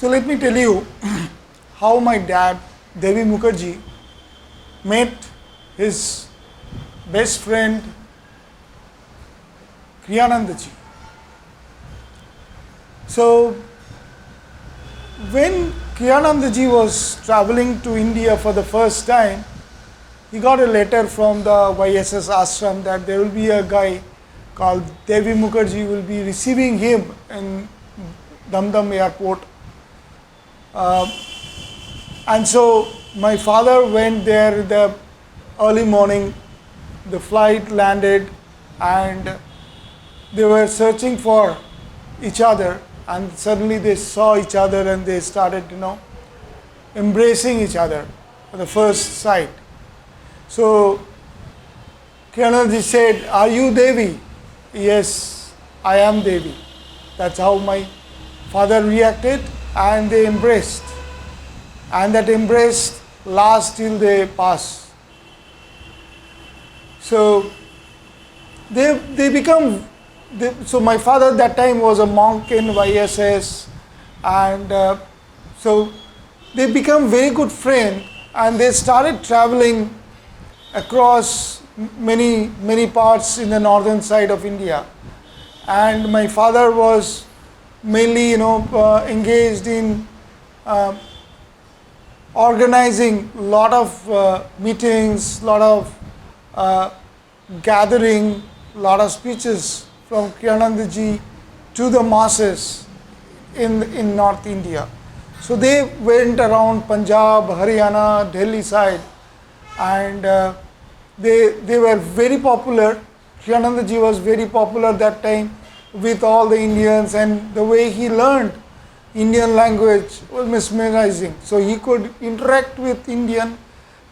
So let me tell you how my dad, Devi Mukherjee, met his best friend Kriyanandaji. So when Kriyanandaji was traveling to India for the first time, he got a letter from the YSS ashram that there will be a guy called Devi Mukherjee will be receiving him in Dum airport. And so my father went there in the early morning. The flight landed and they were searching for each other, and suddenly they saw each other and they started, embracing each other at the first sight. So Kriyanandaji said, "Are you Devi?" "Yes, I am Devi." That's how my father reacted, and they embraced. And that embrace lasts till they pass. So so my father at that time was a monk in YSS, and so they become very good friends, and they started traveling across many parts in the northern side of India. And my father was mainly engaged in organizing a lot of meetings, lot of gathering, lot of speeches from Kriyanandaji to the masses in North India. So they went around Punjab, Haryana, Delhi side, and they were very popular. Kriyanandaji was very popular that time with all the Indians, and the way he learned Indian language was mesmerizing. So he could interact with Indian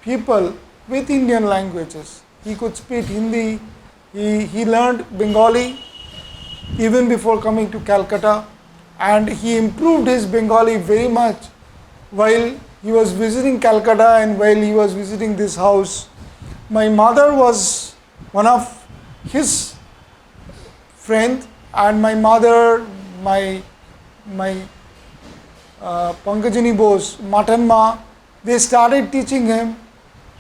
people with Indian languages. He could speak Hindi. He learned Bengali even before coming to Calcutta, and he improved his Bengali very much while he was visiting Calcutta and while he was visiting this house. My mother was one of his friends, and my mother, my Pankajini Bose, Matanma, they started teaching him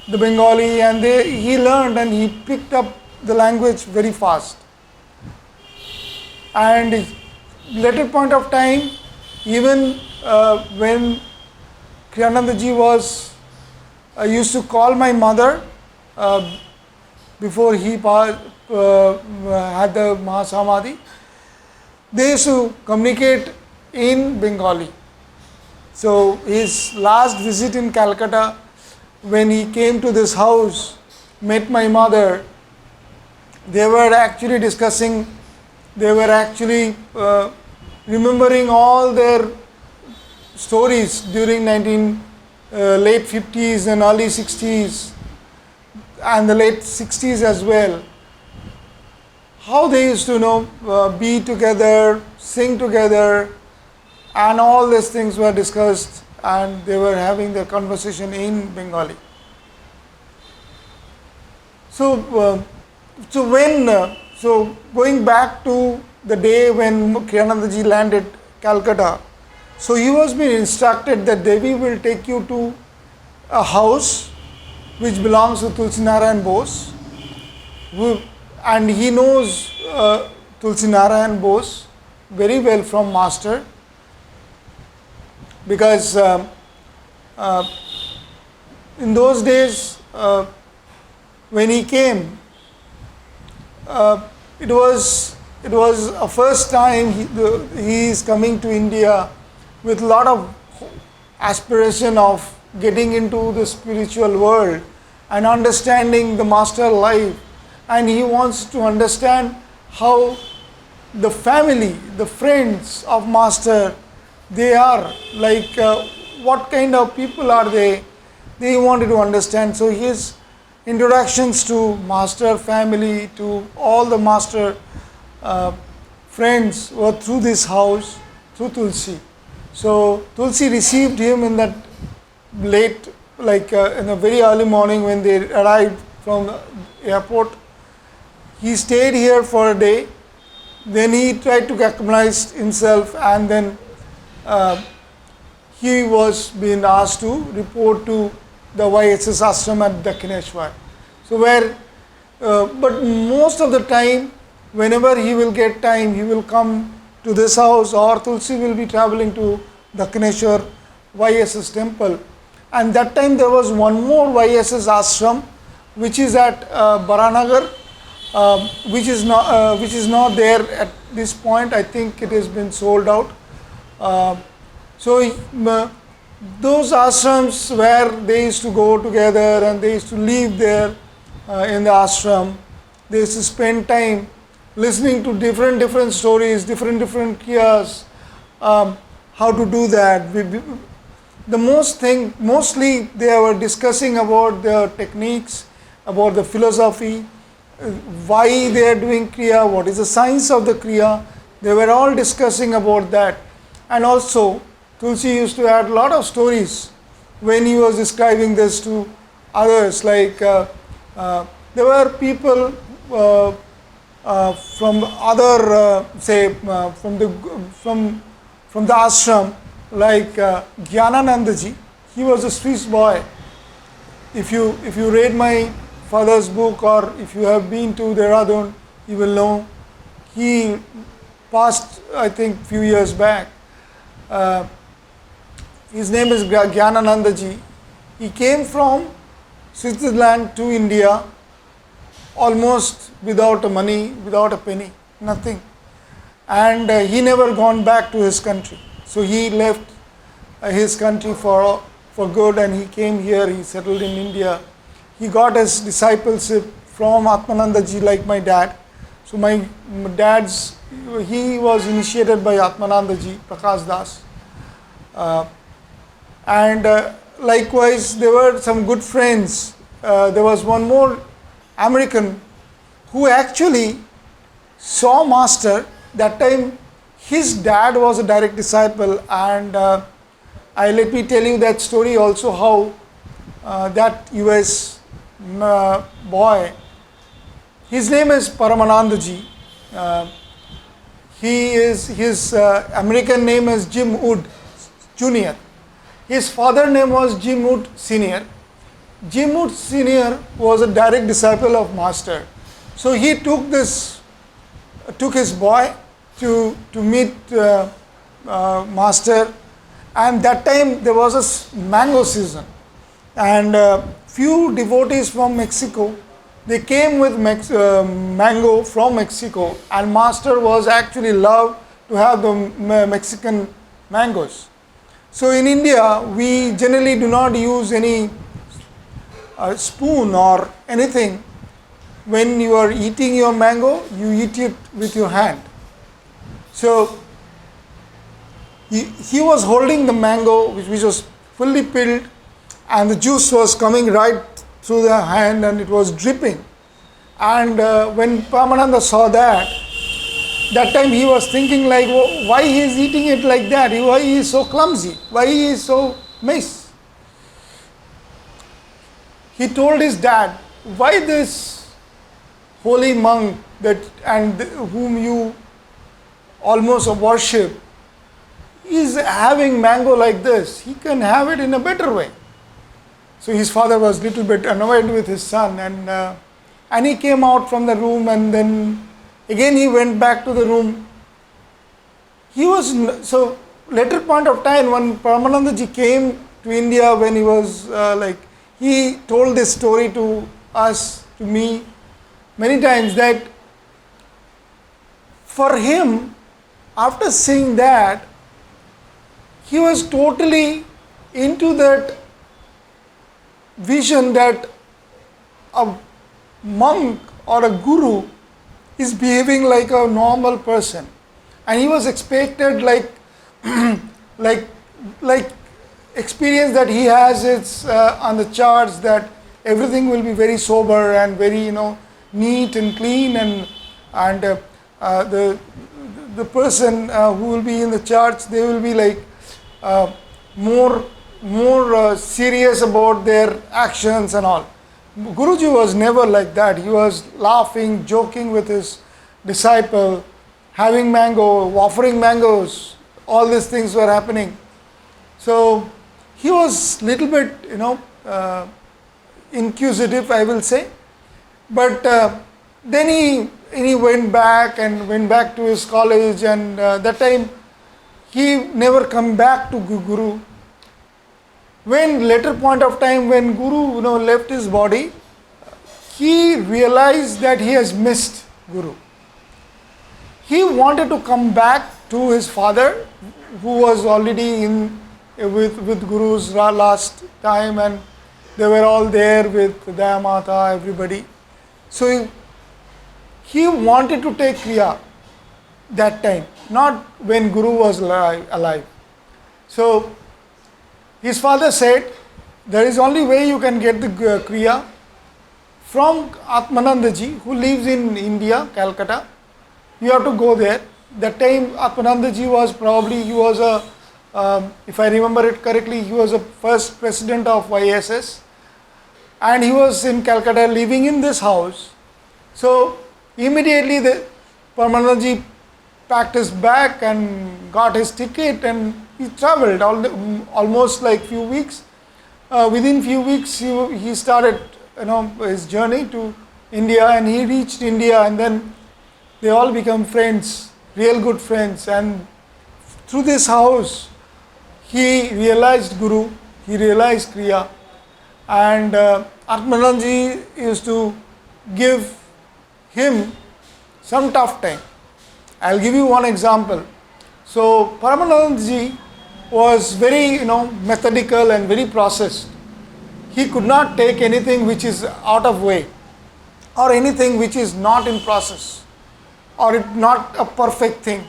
the Bengali, and he learned and he picked up the language very fast. And later point of time, even when Kriyanandaji was, I used to call my mother before he had the Mahasamadhi, they used to communicate in Bengali. So his last visit in Calcutta, when he came to this house, met my mother, they were actually discussing, they were actually remembering all their stories during late 50s and early 60s and the late 60s as well. How they used to be together, sing together, and all these things were discussed, and they were having their conversation in Bengali. So going back to the day when Kriyanandaji landed Calcutta, so he was being instructed that Devi will take you to a house which belongs to Tulsi Narayan Bose, and he knows Tulsi Narayan Bose very well from Master, because in those days when he came, it was a first time he is coming to India with a lot of aspiration of getting into the spiritual world and understanding the Master life, and he wants to understand how the family, the friends of Master, they are like, what kind of people are they wanted to understand. So his introductions to Master family, to all the Master friends were through this house, through Tulsi. So Tulsi received him in that late, in a very early morning when they arrived from the airport. He stayed here for a day. Then he tried to acclimatize himself, and then he was being asked to report to the YSS ashram at Dakshineshwar. So but most of the time, whenever he will get time, he will come to this house, or Tulsi will be traveling to Dakshineshwar YSS temple. And that time there was one more YSS ashram, which is at Baranagar, which is not there at this point. I think it has been sold out. Those ashrams where they used to go together and they used to live there in the ashram, they used to spend time listening to different stories, different kriyas, how to do that. Mostly they were discussing about the techniques, about the philosophy, why they are doing kriya, what is the science of the kriya. They were all discussing about that. And also Tulsi used to add a lot of stories when he was describing this to others, like there were people from other from the ashram, like Gyananandaji. He was a Swiss boy. If you read my father's book, or if you have been to Dehradun, you will know he passed, I think, few years back. His name is Gyananandaji. He came from Switzerland to India almost without a money, without a penny, nothing. And he never gone back to his country. So he left his country for good, and he came here, he settled in India. He got his discipleship from Atmanandaji, like my dad. So my dad's, he was initiated by Atmanandaji, Prakash Das. Likewise, there were some good friends. There was one more American who actually saw Master. That time his dad was a direct disciple, and let me tell you that story also, how that US boy, his name is Paramanandaji. His American name is Jim Wood Jr. His father name was Jim Wood Sr. Jim Wood Sr. was a direct disciple of Master. So he took his boy to meet Master, and that time there was a mango season, and few devotees from Mexico, they came with mango from Mexico, and Master was actually loved to have the Mexican mangoes. So in India, we generally do not use any spoon or anything. When you are eating your mango, you eat it with your hand. So he was holding the mango, which was fully peeled, and the juice was coming right through the hand, and it was dripping. And when Paramananda saw that time he was thinking like, why he is eating it like that? Why he is so clumsy? Why he is so miss? He told his dad, why this holy monk whom you almost worship is having mango like this? He can have it in a better way. So his father was a little bit annoyed with his son, and he came out from the room, and then again he went back to the room. So later point of time, when Paramanandaji came to India, when he was he told this story to us, to me, many times, that for him, after seeing that, he was totally into that vision that a monk or a guru is behaving like a normal person, and he was expected like experience that he has. It's on the charts that everything will be very sober and very neat and clean, and the person who will be in the church, they will be like more serious about their actions and all. Guruji was never like that. He was laughing, joking with his disciple, having mango, offering mangoes. All these things were happening. So he was little bit, inquisitive, I will say. But then he went back to his college, and that time he never come back to Guru. When later point of time when Guru left his body, he realized that he has missed Guru. He wanted to come back to his father, who was already with Guru's last time, and they were all there with Dayamata, everybody. So he wanted to take Kriya that time, not when Guru was alive. So his father said, there is only way you can get the Kriya from Atmanandaji, who lives in India, Calcutta. You have to go there. That time Atmanandaji was probably, he was if I remember it correctly, he was the first president of YSS, and he was in Calcutta living in this house. So immediately the Paramanandaji packed his bag and got his ticket, and he traveled almost like few weeks. Within few weeks he started his journey to India, and he reached India, and then they all become friends, real good friends. And through this house he realized Guru, he realized Kriya, and Atmanandaji used to give him some tough time. I'll give you one example. So Paramanandaji was very methodical and very processed. He could not take anything which is out of way, or anything which is not in process, or not a perfect thing.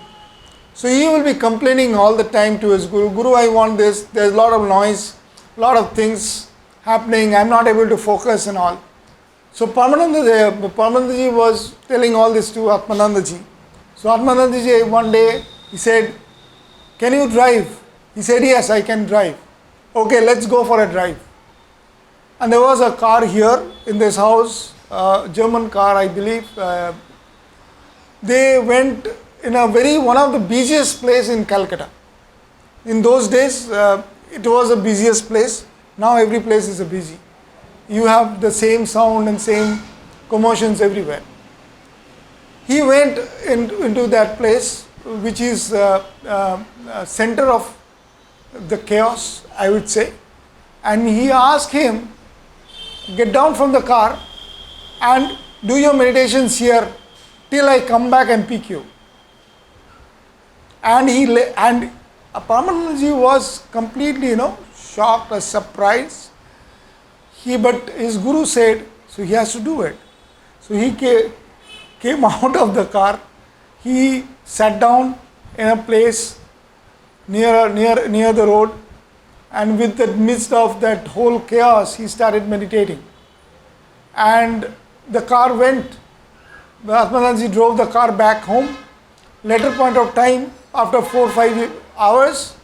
So he will be complaining all the time to his Guru, Guru, I want this, there's a lot of noise, a lot of things happening, I'm not able to focus and all. So Paramanandaji was telling all this to Atmanandaji. So Atmanandaji one day, he said, can you drive? He said, yes, I can drive. Okay, let's go for a drive. And there was a car here in this house, German car, I believe. They went in one of the busiest place in Calcutta. In those days, it was the busiest place. Now every place is busy. You have the same sound and same commotions everywhere. He went into that place, which is center of the chaos, I would say. And he asked him, get down from the car and do your meditations here till I come back and pick you. And Paramanandaji was completely, shocked or surprised. But his Guru said, so he has to do it. So he came out of the car. He sat down in a place near the road, and with the midst of that whole chaos, he started meditating. And the car went. Atmanandaji drove the car back home. Later point of time, after 4 or 5 hours,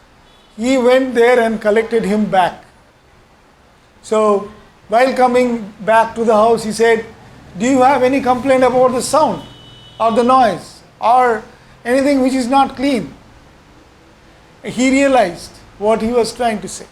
he went there and collected him back. So while coming back to the house, he said, do you have any complaint about the sound or the noise or anything which is not clean? He realized what he was trying to say.